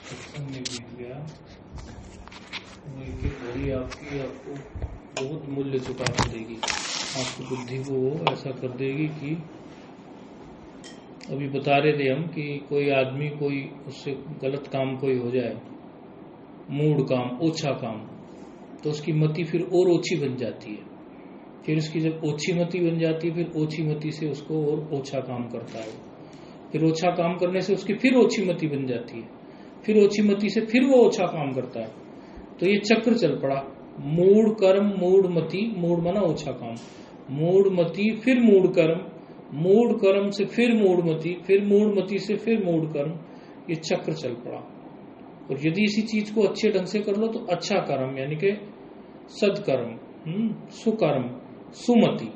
सत्संग में बीत गया। वो एक एक घड़ी आपको बहुत मूल्य चुका कर देगी। आपकी बुद्धि को ऐसा कर देगी कि अभी बता रहे थे हम कि कोई आदमी कोई उससे गलत काम कोई हो जाए, मूड काम, ओछा काम, तो उसकी मति फिर और ओछी बन जाती है। फिर उसकी जब ओछी मति बन जाती है, फिर ओछी मति से उसको और ओछा काम करता है। फिर ओछा काम करने से उसकी फिर ओछी मति बन जाती है। फिर ओछी मति से फिर वो ओछा काम करता है। तो ये चक्र चल पड़ा। मूड कर्म, मूड मति, मूड माना ओछा काम, मूड मति फिर मूड कर्म, मूड कर्म से फिर मूड मति, फिर मूड मति से फिर मूड कर्म। ये चक्र चल पड़ा। और यदि इसी चीज को अच्छे ढंग से कर लो तो अच्छा कर्म यानी कि सदकर्म, सुकर्म, सुमति।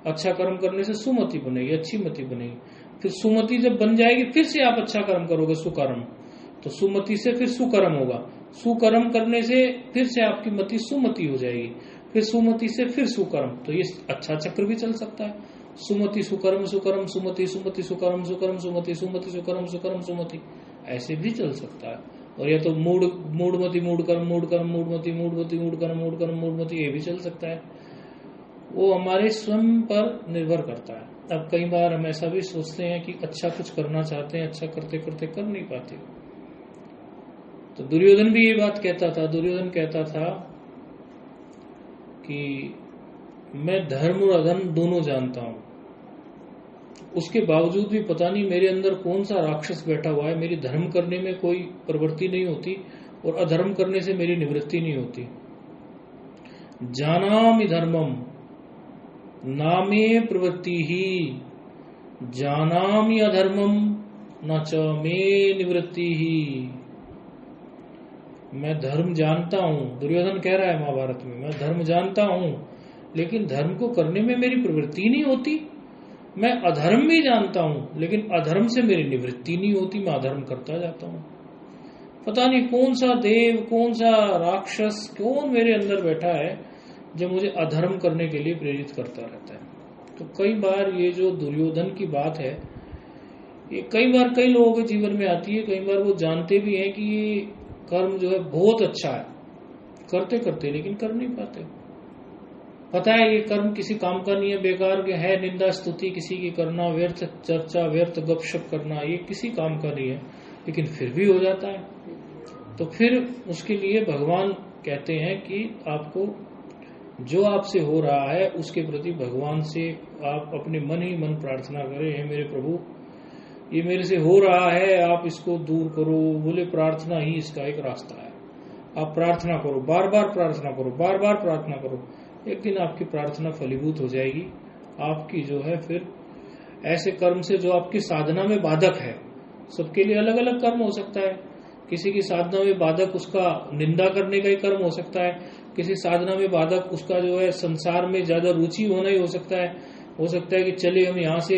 अच्छा कर्म करने से सुमति बनेगी, अच्छी मति बनेगी। फिर सुमति जब बन जाएगी फिर से आप अच्छा कर्म करोगे, सुकर्म, तो सुमति से फिर सुकर्म होगा। सुकर्म करने से फिर से आपकी मति सुमति हो जाएगी, फिर सुमति से फिर सुकर्म। तो ये अच्छा चक्र भी चल सकता है। सुमति सुकर्म, सुकर्म सुमति, सुमति सुकर्म, सुकर्म सुमति, सुमति सुकर्म, सुकर्म सुमति, ऐसे भी चल सकता है। और या तो मूडमति मूड कर्म, मूड कर्म मूडमति, मूडमति मूड कर्म, मूड कर्म मूडमति, ये भी चल सकता है। वो हमारे स्वयं पर निर्भर करता है। अब कई बार हम ऐसा भी सोचते हैं कि अच्छा कुछ करना चाहते हैं, अच्छा करते करते कर नहीं पाते। तो दुर्योधन भी ये बात कहता था। दुर्योधन कहता था कि मैं धर्म और अधर्म दोनों जानता हूं, उसके बावजूद भी पता नहीं मेरे अंदर कौन सा राक्षस बैठा हुआ है। मेरी धर्म करने में कोई प्रवृत्ति नहीं होती और अधर्म करने से मेरी निवृत्ति नहीं होती। जानामि धर्मम नामे प्रवृत्ति ही, जानामि अधर्मम न च मे निवृत्ति ही। मैं धर्म जानता हूं, दुर्योधन कह रहा है महाभारत में, मैं धर्म जानता हूं लेकिन धर्म को करने में मेरी प्रवृत्ति नहीं होती। मैं अधर्म भी जानता हूं लेकिन अधर्म से मेरी निवृत्ति नहीं होती, मैं अधर्म करता जाता हूं। पता नहीं कौन सा देव, कौन सा राक्षस, कौन मेरे अंदर बैठा है जो मुझे अधर्म करने के लिए प्रेरित करता रहता है। तो कई बार ये जो दुर्योधन की बात है, ये कई बार कई लोगों के जीवन में आती है। कई बार वो जानते भी हैं कि ये कर्म जो है बहुत अच्छा है, करते करते लेकिन कर नहीं पाते। पता है ये कर्म किसी काम का नहीं है, बेकार के है, निंदा स्तुति किसी की करना, व्यर्थ चर्चा, व्यर्थ गपशप करना, ये किसी काम का नहीं है, लेकिन फिर भी हो जाता है। तो फिर उसके लिए भगवान कहते हैं कि आपको जो आपसे हो रहा है उसके प्रति भगवान से आप अपने मन ही मन प्रार्थना करें, हे मेरे प्रभु ये मेरे से हो रहा है, आप इसको दूर करो। बोले प्रार्थना ही इसका एक रास्ता है। आप प्रार्थना करो, बार बार प्रार्थना करो, बार बार प्रार्थना करो, एक दिन आपकी प्रार्थना फलीभूत हो जाएगी। आपकी जो है फिर ऐसे कर्म से जो आपकी साधना में बाधक है, सबके लिए अलग अलग कर्म हो सकता है। किसी की साधना में बाधक उसका निंदा करने का ही कर्म हो सकता है, किसी साधना में बाधक उसका जो है संसार में ज्यादा रुचि होना ही हो सकता है। हो सकता है कि चले हम यहाँ से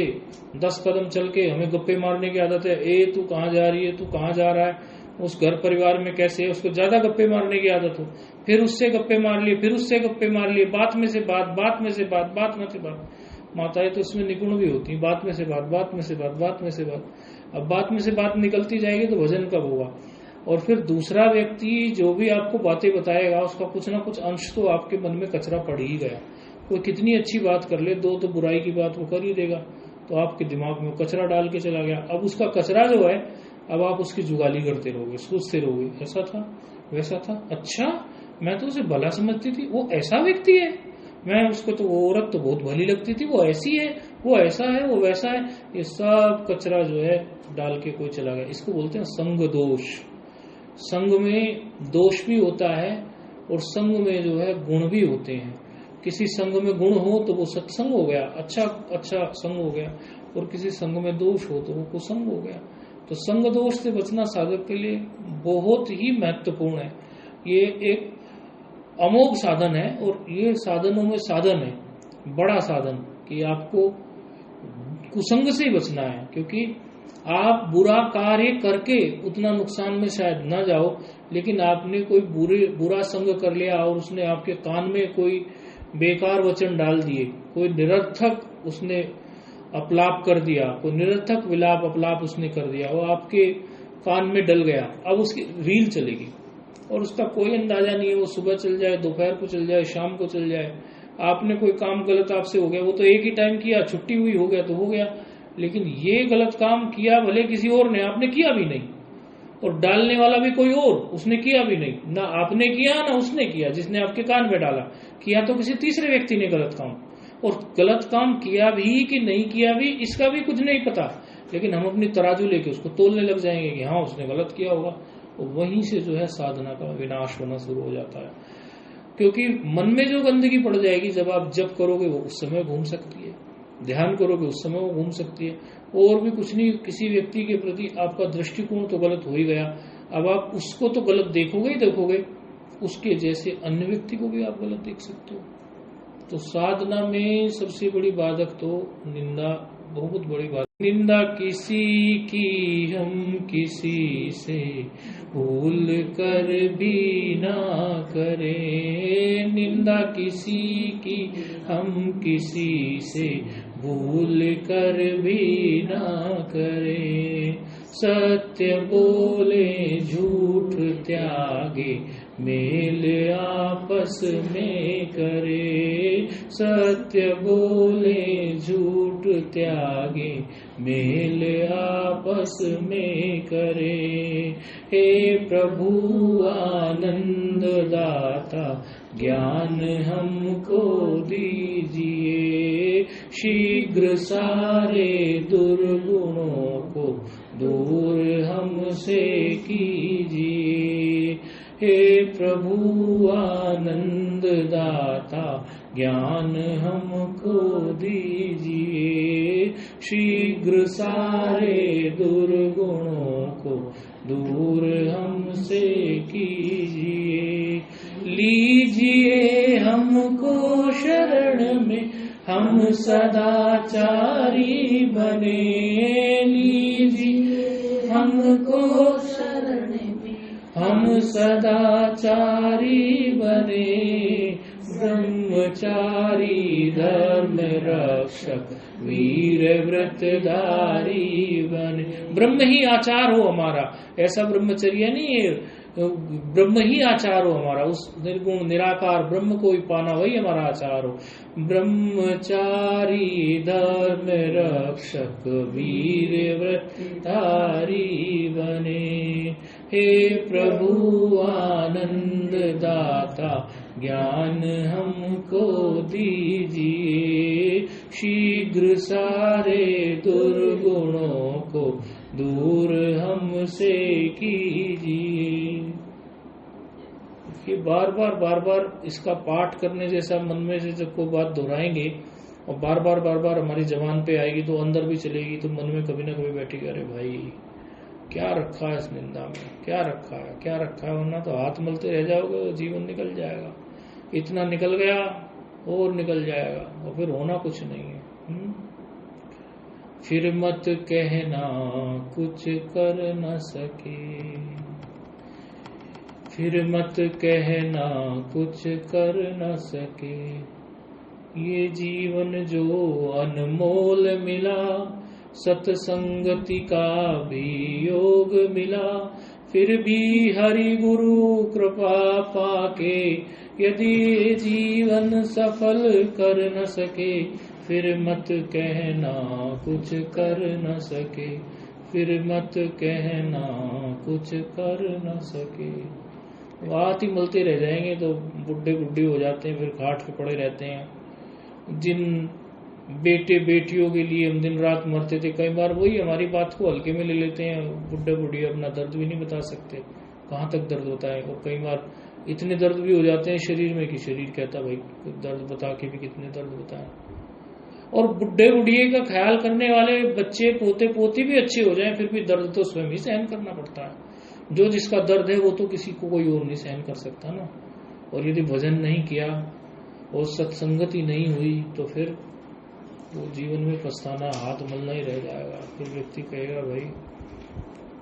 10 कदम चल के हमें गप्पे मारने की आदत है, ए तू कहाँ जा रही है, तू कहाँ जा रहा है, उस घर परिवार में कैसे है, उसको ज्यादा गप्पे मारने की आदत हो, फिर उससे गप्पे मार लिए, फिर उससे गप्पे मार लिए, बात में से बात, बात में से बात, बात में से बात। माताएं तो इसमें निपुण भी होती, बात में से बात, बात में से बात, बात में से बात। अब बात में से बात निकलती जाएगी तो भजन कब होगा। और फिर दूसरा व्यक्ति जो भी आपको बातें बताएगा उसका कुछ ना कुछ अंश तो आपके मन में कचरा पड़ ही गया। कोई कितनी अच्छी बात कर ले, दो तो बुराई की बात वो कर ही देगा, तो आपके दिमाग में कचरा डाल के चला गया। अब उसका कचरा जो है, अब आप उसकी जुगाली करते रहोगे, सोचते रहोगे, ऐसा था वैसा था, अच्छा मैं तो उसे भला समझती थी, वो ऐसा व्यक्ति है, मैं उसको तो वो औरत तो बहुत भली लगती थी, वो ऐसी है, वो ऐसा है, वो वैसा है। ये सब कचरा जो है डाल के कोई चला गया। इसको बोलते हैं संग दोष। संग में दोष भी होता है और संग में जो है गुण भी होते हैं। किसी संग में गुण हो तो वो सत्संग हो गया, अच्छा अच्छा संग हो गया, और किसी संग में दोष हो तो वो कुसंग हो गया। तो संग दोष से बचना साधक के लिए बहुत ही महत्वपूर्ण है। ये एक अमोघ साधन है और ये साधनों में साधन है, बड़ा साधन, कि आपको कुसंग से ही बचना है। क्योंकि आप बुरा कार्य करके उतना नुकसान में शायद न जाओ, लेकिन आपने कोई बुरा संग कर लिया और उसने आपके कान में कोई बेकार वचन डाल दिए, कोई निरर्थक उसने अपलाप कर दिया, कोई निरर्थक विलाप अपलाप उसने कर दिया, वो आपके कान में डल गया, अब उसकी रील चलेगी और उसका कोई अंदाजा नहीं है, वो सुबह चल जाए, दोपहर को चल जाए, शाम को चल जाए। आपने कोई काम गलत आपसे हो गया, वो तो एक ही टाइम किया, छुट्टी हुई, हो गया तो हो गया, लेकिन ये गलत काम किया भले किसी और ने, आपने किया भी नहीं, और डालने वाला भी कोई और, उसने किया भी नहीं, ना आपने किया ना उसने किया, जिसने आपके कान में डाला, किया तो किसी तीसरे व्यक्ति ने गलत काम। और गलत काम किया भी कि नहीं किया भी इसका भी कुछ नहीं पता, लेकिन हम अपनी तराजू लेके उसको तोलने लग जाएंगे कि हाँ उसने गलत किया होगा। और वहीं से जो है साधना का विनाश होना शुरू हो जाता है, क्योंकि मन में जो गंदगी पड़ जाएगी, जब आप जप करोगे वो उस समय घूम सकती है, ध्यान करोगे उस समय वो घूम सकती है, और भी कुछ नहीं, किसी व्यक्ति के प्रति आपका दृष्टिकोण तो गलत हो ही गया, अब आप उसको तो गलत देखोगे ही देखोगे, उसके जैसे अन्य व्यक्ति को भी आप गलत देख सकते हो। तो साधना में सबसे बड़ी बाधक तो निंदा, बहुत बड़ी बात। निंदा किसी की हम किसी से भूल कर भी ना करें, निंदा किसी की हम किसी से भूल कर भी ना करें, सत्य बोले झूठ त्यागे मेल आपस में करे, सत्य बोले झूठ त्यागे मेल आपस में करे। हे प्रभु आनंद दाता ज्ञान हमको दीजिए, शीघ्र सारे दुर्गुणों को दूर हमसे कीजिए। हे प्रभु आनंद दाता ज्ञान हमको दीजिए, शीघ्र सारे दुर्गुणों को दूर हमसे कीजिए। लीजिए हमको शरण में हम सदाचारी बने, लीजिए हमको शरण में हम सदाचारी बने, ब्रह्मचारी धर्म रक्षक वीर व्रतधारी बने। ब्रह्म ही आचार हो हमारा, ऐसा ब्रह्मचर्य नहीं है, ब्रह्म ही आचार हो हमारा, उस निर्गुण निराकार ब्रह्म को ही पाना वही हमारा आचार हो। ब्रह्मचारी धर्म रक्षक वीर व्रतधारी बने। हे प्रभु आनंद दाता ज्ञान हमको दीजिए, शीघ्र सारे दुर्गुणों को दूर हमसे कीजिए। ये बार बार इसका पाठ करने जैसा मन में से जब कोई बात दोहराएंगे और बार बार हमारी जबान पे आएगी तो अंदर भी चलेगी, तो मन में कभी ना कभी बैठेगा, अरे भाई क्या रखा है इस निंदा में, क्या रखा है, वरना तो हाथ मलते रह जाओगे, जीवन निकल जाएगा। इतना निकल गया और निकल जाएगा, और फिर होना कुछ नहीं है। फिर मत कहना कुछ कर न सके, फिर मत कहना कुछ कर न सके, ये जीवन जो अनमोल मिला, सत्संगति का भी योग मिला, फिर भी हरि गुरु कृपा पाके यदि जीवन सफल कर न सके, फिर मत कहना कुछ कर न सके, फिर मत कहना कुछ कर न सके। बात ही मलते रह जाएंगे तो बुढ़े बुढ़ी हो जाते हैं, फिर खाट पे पड़े रहते हैं। जिन बेटे बेटियों के लिए हम दिन रात मरते थे, कई बार वही हमारी बात को हल्के में ले लेते हैं। बुढ़े बुढ़ी अपना दर्द भी नहीं बता सकते, कहाँ तक दर्द होता है, और कई बार इतने दर्द भी हो जाते हैं शरीर में कि शरीर कहता भाई दर्द बता के भी कितने दर्द बताएं। और बुढ़े बुढ़िए का ख्याल करने वाले बच्चे पोते पोती भी अच्छे हो जाएं, फिर भी दर्द तो स्वयं ही सहन करना पड़ता है। जो जिसका दर्द है वो तो किसी को कोई और नहीं सहन कर सकता ना। और यदि भजन नहीं किया और सत्संगति नहीं हुई तो फिर वो जीवन में पछताना, हाथ मलना ही रह जाएगा। फिर व्यक्ति कहेगा भाई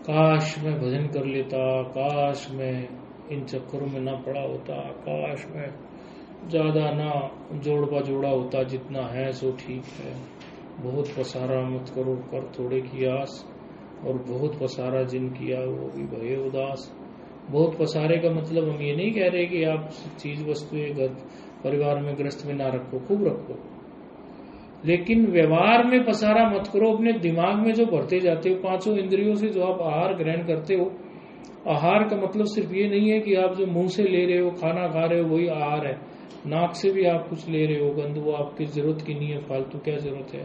काश मैं भजन कर लेता, काश मैं इन चक्करों में ना पड़ा होता, काश मैं ज्यादा ना जोड़वा जोड़ा होता, जितना है सो ठीक है, बहुत पसारा मत करो, कर थोड़े की आस, और बहुत पसारा जिन किया वो भी भये उदास। बहुत पसारे का मतलब हम ये नहीं कह रहे कि आप चीज वस्तुएं घर परिवार में ग्रस्त में ना रखो, खूब रखो, लेकिन व्यवहार में पसारा मत करो। अपने दिमाग में जो भरते जाते हो, पांचों इंद्रियों से जो आप आहार ग्रहण करते हो, आहार का मतलब सिर्फ ये नहीं है कि आप जो मुंह से ले रहे हो, खाना खा रहे हो वही आहार है। नाक से भी आप कुछ ले रहे हो गंध, वो आपकी जरूरत की नहीं है, फालतू क्या जरूरत है।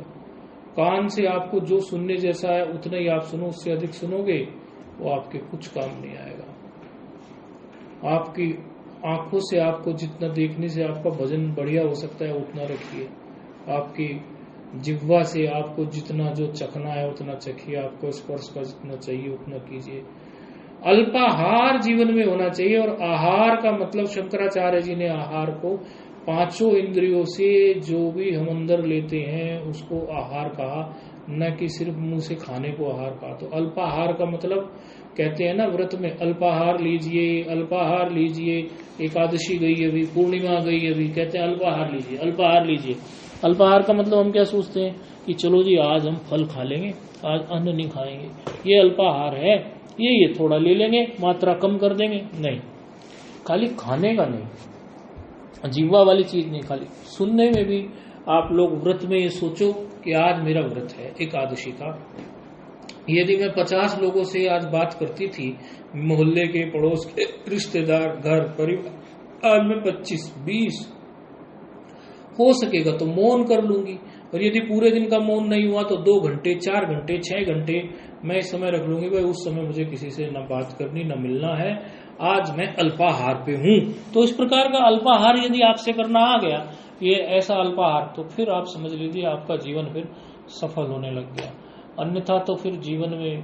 कान से आपको जो सुनने जैसा है उतना ही आप सुनो, उससे अधिक सुनोगे वो आपके कुछ काम नहीं आएगा। आपकी आंखों से आपको जितना देखने से आपका भजन बढ़िया हो सकता है उतना रखिए। आपकी जिह्वा से आपको जितना जो चखना है उतना चखिए, आपको स्पर्श का जितना चाहिए उतना कीजिए। अल्पाहार जीवन में होना चाहिए। और आहार का मतलब शंकराचार्य जी ने आहार को पांचों इंद्रियों से जो भी हम अंदर लेते हैं उसको आहार कहा, न कि सिर्फ मुंह से खाने को आहार कहा। तो अल्पाहार का मतलब कहते हैं ना व्रत में अल्पाहार लीजिए, अल्पाहार लीजिए। एकादशी गई अभी, पूर्णिमा गई अभी, कहते हैं अल्पाहार लीजिए, अल्पाहार लीजिए। अल्पाहार का मतलब हम क्या सोचते हैं कि चलो जी आज हम फल खा लेंगे, आज अन्न नहीं खाएंगे, ये अल्पाहार है, ये थोड़ा ले लेंगे, मात्रा कम कर देंगे। नहीं, खाली खाने का नहीं, जीवा वाली चीज नहीं, खाली सुनने में भी आप लोग व्रत में ये सोचो कि आज मेरा व्रत है एकादशी का। यदि मैं 50 लोगों से आज बात करती थी, मोहल्ले के, पड़ोस के, रिश्तेदार, घर परिवार, आज मैं 25-20 हो सकेगा तो मौन कर लूंगी। और यदि पूरे दिन का मौन नहीं हुआ तो 2 घंटे, 4 घंटे, 6 घंटे मैं इस समय रख लूंगी। भाई उस समय मुझे किसी से न बात करनी न मिलना है, आज मैं अल्पाहार पे हूं। तो इस प्रकार का अल्पाहार यदि आपसे करना आ गया, ये ऐसा अल्पाहार, तो फिर आप समझ लीजिए आपका जीवन फिर सफल होने लग गया। अन्यथा तो फिर जीवन में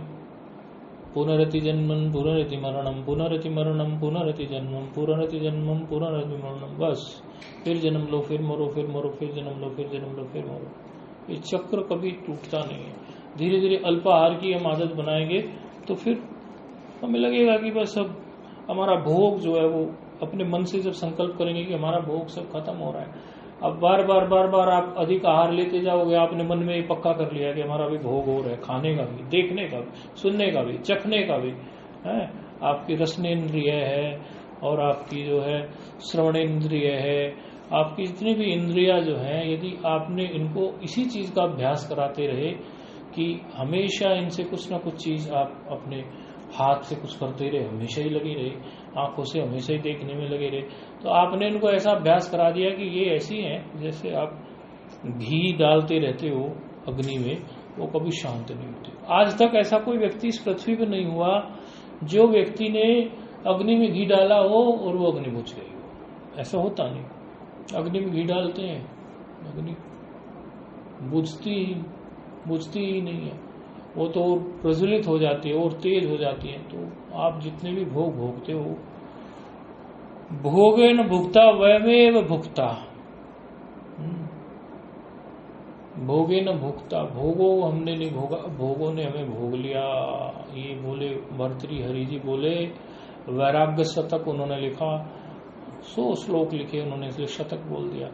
पुनरति जन्मम पुनरति मरणम, पुनरति मरणम पुनरति जन्मम, पुनरति जन्मम पुनरति मरणम, बस फिर जन्म लो, फिर मरो, फिर मरो, फिर जन्म लो, फिर जन्म लो, फिर मरो। ये चक्र कभी टूटता नहीं है। धीरे धीरे अल्पाहार की हम आदत बनाएंगे तो फिर हमें लगेगा कि बस अब हमारा भोग जो है वो, अपने मन से जब संकल्प करेंगे कि हमारा भोग सब खत्म हो रहा है, अब बार बार आप अधिक आहार लेते जाओगे, आपने मन में ये पक्का कर लिया कि हमारा भी भोग हो रहा है, खाने का भी, देखने का भी, सुनने का भी, चखने का भी है। आपकी रसनेन्द्रिय है और आपकी जो है श्रवणेन्द्रिय है, आपकी जितनी भी इंद्रिया जो है, यदि आपने इनको इसी चीज का अभ्यास कराते रहे कि हमेशा इनसे कुछ ना कुछ चीज आप अपने हाथ से कुछ करते रहे, हमेशा ही लगी रही, आंखों से हमेशा ही देखने में लगे रहे, तो आपने इनको ऐसा अभ्यास करा दिया कि ये ऐसी हैं जैसे आप घी डालते रहते हो अग्नि में, वो कभी शांत नहीं होती। आज तक ऐसा कोई व्यक्ति इस पृथ्वी पर नहीं हुआ जो व्यक्ति ने अग्नि में घी डाला हो और वो अग्नि बुझ गई हो। ऐसा होता नहीं। अग्नि में घी डालते हैं, अग्नि बुझती ही नहीं है, वो तो प्रज्वलित हो जाती है और तेज हो जाती है। तो आप जितने भी भोग भोगते हो, भोगे न भुगता वैमेव भुगता, भोगे न भुगता, भोगो हमने नहीं भोगा, भोगों ने हमें भोग लिया। ये बोले भर्तृहरि जी बोले, वैराग्य शतक उन्होंने लिखा, 100 श्लोक लिखे उन्होंने, इसलिए शतक बोल दिया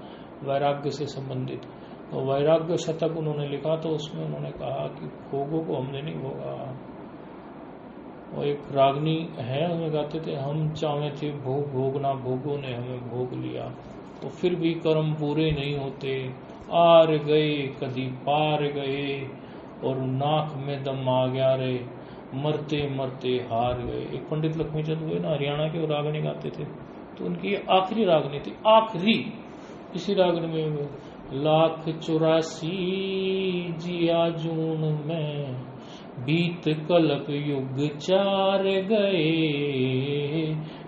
वैराग्य से संबंधित। तो वैराग्य शतक उन्होंने लिखा, तो उसमें उन्होंने कहा कि भोगों को हमने नहीं भोगा। और एक रागनी है, उन्हें गाते थे, हम चाहे थे भोग भोगना, भोगों ने हमें भोग लिया। तो फिर भी कर्म पूरे नहीं होते, आर गए कभी पार गए, और नाक में दम आ गया रे, मरते मरते हार गए। एक पंडित लक्ष्मीचंद हुए ना, हरियाणा के, रागनी गाते थे, तो उनकी आखिरी रागनी थी, आखिरी। इसी रागनी में 1,84 जिया जून में, बीत कल्प युग 4 गए,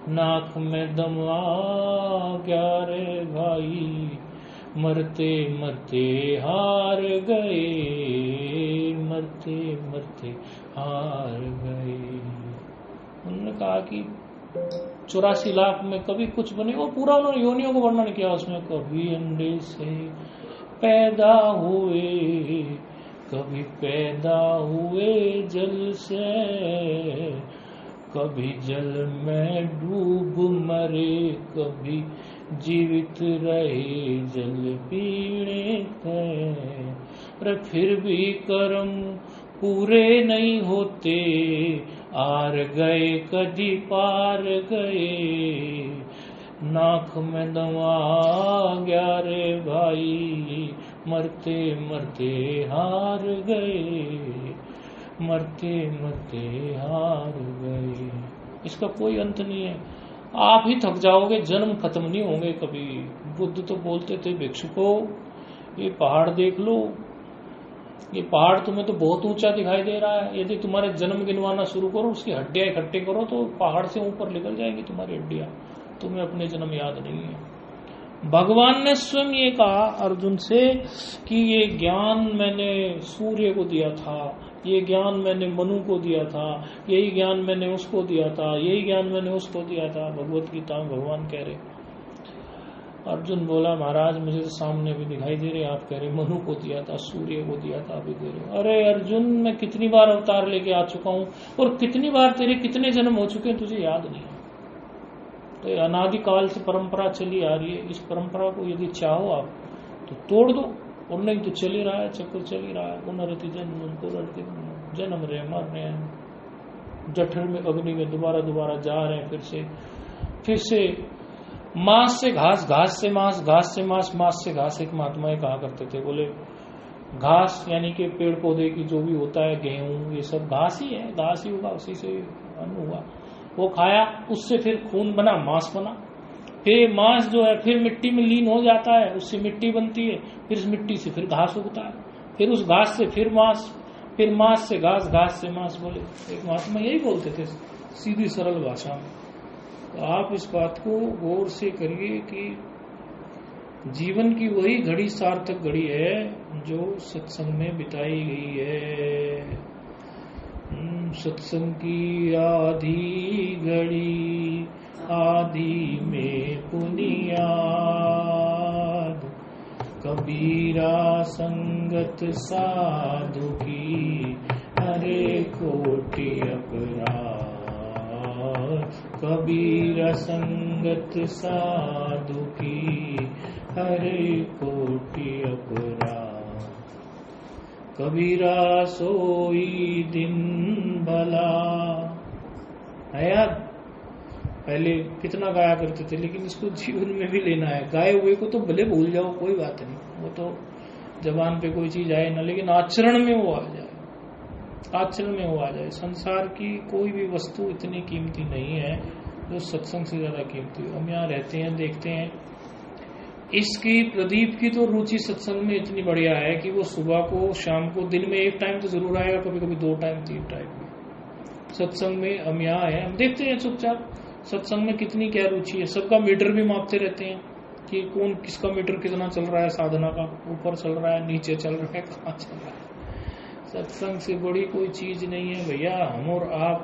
नाक में दम आ गया रे भाई, मरते मरते हार गए, मरते मरते हार गए। उन्होंने कहा कि 84 लाख में कभी कुछ बने, और पूरा उन्होंने योनियों को वर्णन किया उसमें। कभी अंडे से पैदा हुए, कभी पैदा हुए जल से, कभी जल में डूब मरे, कभी जीवित रहे जल पीड़े थे। फिर भी कर्म पूरे नहीं होते, आर गए कदी पार गए, नाक में दवा गया रे भाई, मरते मरते हार गए, मरते मरते हार गए। इसका कोई अंत नहीं है, आप ही थक जाओगे, जन्म खत्म नहीं होंगे कभी। बुद्ध तो बोलते थे भिक्षुको ये पहाड़ देख लो, ये पहाड़ तुम्हें तो बहुत ऊंचा दिखाई दे रहा है, यदि तुम्हारे जन्म गिनवाना शुरू करो, उसकी हड्डियां इकट्ठे करो तो पहाड़ से ऊपर निकल जाएंगी तुम्हारी हड्डियां, तुम्हें अपने जन्म याद नहीं है। भगवान ने स्वयं ये कहा अर्जुन से कि ये ज्ञान मैंने सूर्य को दिया था, ये ज्ञान मैंने मनु को दिया था, यही ज्ञान मैंने उसको दिया था, यही ज्ञान मैंने उसको दिया था। भगवत गीता में भगवान कह रहे। अर्जुन बोला महाराज मुझे तो सामने भी दिखाई दे रहे, आप कह रहे मनु को दिया था, सूर्य को दिया था, अभी दे रहे। अरे अर्जुन मैं कितनी बार अवतार लेके आ चुका हूं और कितनी बार तेरे कितने जन्म हो चुके हैं तुझे याद नहीं है। तो अनादिकाल से परंपरा चली आ रही है, इस परंपरा को यदि चाहो आप तो तोड़ दो, और नहीं तो चल ही रहा है, चक्कर चल ही रहा है। पुनरति जन्म पुनरति जन्म रहे मर रहे हैं, जठर में अग्नि में दोबारा दोबारा जा रहे हैं, फिर से मांस से घास, घास से मांस, घास से मांस, मांस से घास। एक महात्मा कहा करते थे, बोले घास यानी कि पेड़ पौधे की जो भी होता है, गेहूं ये सब घास ही है, घास ही होगा, उसी से अन्न हुआ, वो खाया, उससे फिर खून बना, मांस बना, फिर मांस जो है फिर मिट्टी में लीन हो जाता है, उससे मिट्टी बनती है, फिर उस मिट्टी से फिर घास उगता है, फिर उस घास से फिर मांस, फिर मांस से घास, घास से मांस। बोले एक महात्मा यही बोलते थे सीधी सरल भाषा में। तो आप इस बात को गौर से करिए कि जीवन की वही घड़ी सार्थक घड़ी है जो सत्संग में बिताई गई है। सत्संग की आधी घड़ी आधी में पुनियाद, कबीरा संगत साधु की हरे कोटि अपराध, कबीरा संगत साधु की हरे कोटि अपराध। कबीरा सोई दिन भला है यार, पहले कितना गाया करते थे, लेकिन इसको जीवन में भी लेना है। गाए हुए को तो भले भूल जाओ कोई बात नहीं, वो तो जबान पे कोई चीज आए ना, लेकिन आचरण में वो आ जाए, आचरण में वो आ जाए। संसार की कोई भी वस्तु इतनी कीमती नहीं है जो सत्संग से ज्यादा कीमती हो। हम यहाँ रहते हैं, देखते हैं, इसकी प्रदीप की तो रुचि सत्संग में इतनी बढ़िया है कि वो सुबह को शाम को दिन में एक टाइम तो जरूर आएगा, कभी कभी 2 टाइम 3 टाइम सत्संग में। हम यहाँ है, हम देखते हैं चुपचाप सत्संग में कितनी क्या रुचि है। सबका मीटर भी मापते रहते हैं कि कौन किसका मीटर कितना चल रहा है, साधना का ऊपर चल रहा है, नीचे चल रहा है, कहाँ चल रहा है। सत्संग से बड़ी कोई चीज नहीं है भैया। हम और आप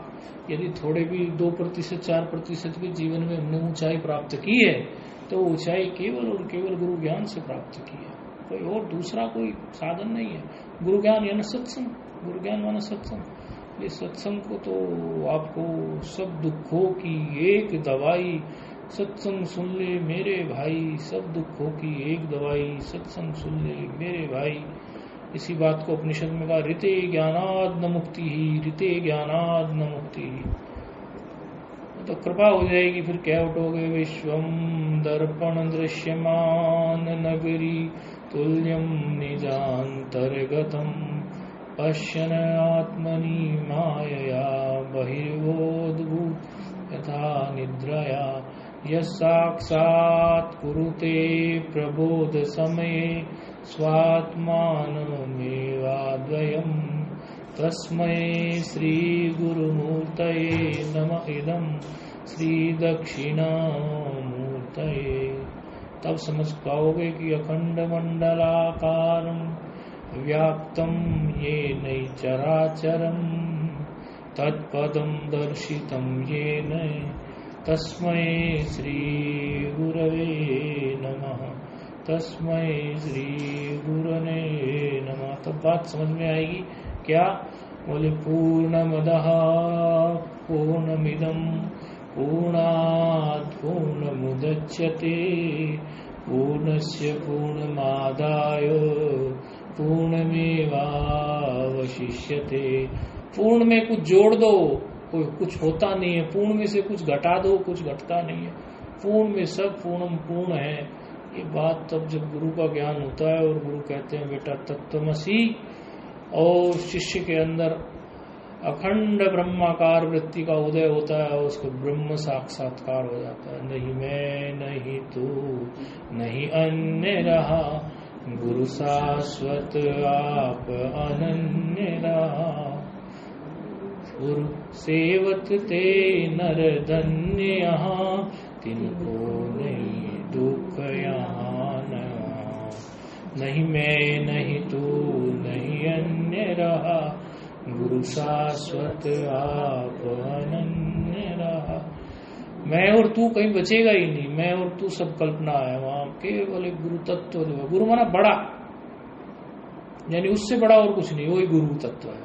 यदि थोड़े भी 2% 4% भी जीवन में हमने ऊंचाई प्राप्त की है तो ऊंचाई केवल और केवल गुरु ज्ञान से प्राप्त की है, कोई और दूसरा कोई साधन नहीं है। गुरु ज्ञान यानी सत्संग, गुरु ज्ञान माना सत्संग। ये सत्संग को तो आपको सब दुखों की एक दवाई, सत्संग सुन ले मेरे भाई, सब दुखों की एक दवाई, सत्संग सुन ले मेरे भाई। इसी बात को उपनिषद में कहा, ऋते ज्ञानाद न मुक्ति ही, ऋते ज्ञानाद न मुक्ति ही। तो कृपा हो जाएगी, फिर क्या उठोगे। विश्वम दर्पण दृश्यमान नगरी तुल्यम निजांतर्गतम पश्यन् आत्मनि मायया बहिर्वोद्भूत यथा निद्रया यः साक्षात् कुरुते प्रबोध समये स्वात्मानमेवाद्वयम् तस्मै श्री गुरुमूर्तये नमः इदं श्री दक्षिणामूर्तये। तब समझ पाओगे कि अखंड मंडलाकारं व्याप्तं येन चराचरं तत्पदं दर्शितं येन तस्मै श्री गुरवे नमः, तस्मै श्री गुरवे नमः। तब बात समझ में आएगी क्या। बोले पूर्णमदः पूर्णमिदं पूर्णात् पूर्णमुदच्यते पूर्णस्य पूर्णमादाय पूर्णमेवावशिष्यते। पूर्ण में कुछ जोड़ दो, कोई कुछ होता नहीं है। पूर्ण में से कुछ घटा दो, कुछ घटता नहीं है। पूर्ण में सब पूर्णम पूर्ण है। ये बात तब जब गुरु का ज्ञान होता है और गुरु कहते हैं बेटा तत्त्वमसि, और शिष्य के अंदर अखंड ब्रह्माकार वृत्ति का उदय होता है और उसको ब्रह्म साक्षात्कार हो जाता है। नहीं मैं नहीं तू नहीं अन्य रहा, गुरु शाश्वत आप अनन्य रहा। गुरु सेवत ते नर धन्य यहाँ, तिनको नहीं दुख यहाँ न। नहीं मैं नहीं तू नहीं अन्य रहा, गुरु शाश्वत आप अनन्य रहा। मैं और तू कहीं बचेगा ही नहीं। मैं और तू सब कल्पना है। वहां केवल एक गुरु तत्व। गुरु माना बड़ा, यानी उससे बड़ा और कुछ नहीं। वही गुरु तत्व है,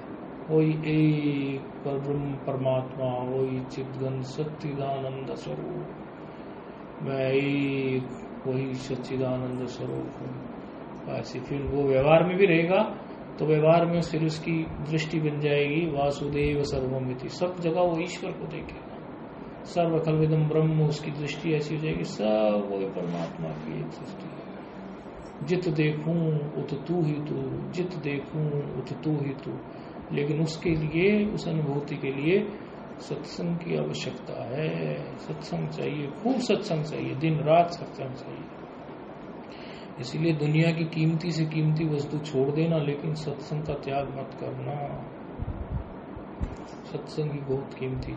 वही एक परब्रह्म परमात्मा, वही चिद्घन सच्चिदानंद स्वरूप। मैं एक वही सच्चिदानंद स्वरूप हूँ। ऐसे फिर वो व्यवहार में भी रहेगा तो व्यवहार में फिर उसकी दृष्टि बन जाएगी वासुदेव सर्वमिति। सब जगह वो ईश्वर को देखेगा। सर्व खल्विदम ब्रह्म, उसकी दृष्टि ऐसी हो जाएगी सब वही परमात्मा की एक सृष्टि है। जित देखूं उत तू ही तू, जित देखूं उत तू ही तू। लेकिन उसके लिए, उस अनुभूति के लिए सत्संग की आवश्यकता है। सत्संग चाहिए, खूब सत्संग चाहिए, दिन रात सत्संग चाहिए। इसीलिए दुनिया की कीमती से कीमती वस्तु छोड़ देना, लेकिन सत्संग का त्याग मत करना। सत्संग ही बहुत कीमती